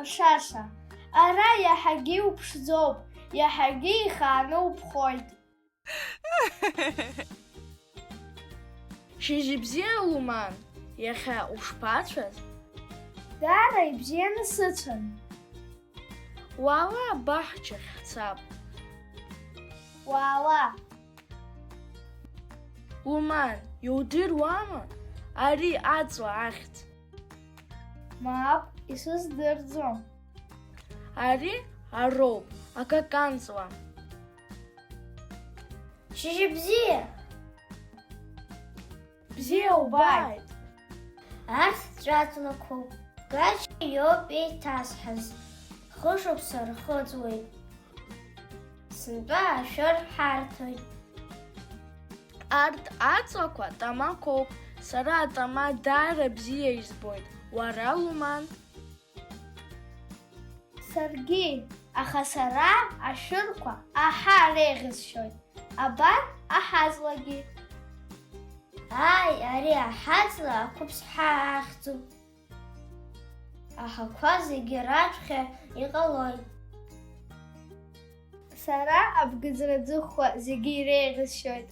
Маршаша, ара иаҳагьы уԥшӡоуп, иаҳагьы ихааны уԥхоит. Шьыжьбзиа, Луман, иахьа ушԥацәаз? Даара ибзианы сыцәан. Уаала абаҳчахь ҳцап. Уаала. Луман, иудыруама ари аҵла ахьӡ? Мап, исыздырӡом. Ари ароуп, акаканҵла. Шьыжьбзиа! Бзиа убааит! Арҭ ҵәаҵлақәоуп, Гача иоуп еиҭазҳаз, хышықәса рхыҵуеит. Сынтәа ашәыр ҳарҭоит. Арҭ аҵлақәа тамакоуп, сара атама даара бзиа избоит. Уара, Луман? Саргьы, аха сара ашәырқәа аҳа реиӷьысшьоит. Абар аҳаҵлагьы. Ааи, ари аҳаҵла ақәыԥсҳа ахьӡуп. Аҳақәа зегьы раԥхьа иҟалоит. Сара абгыӡра ӡыхқәа зегьы иреиӷьысшьоит.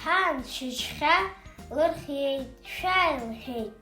Ҳан шьыжьхьа лырхиеит, шәааи лҳәеит.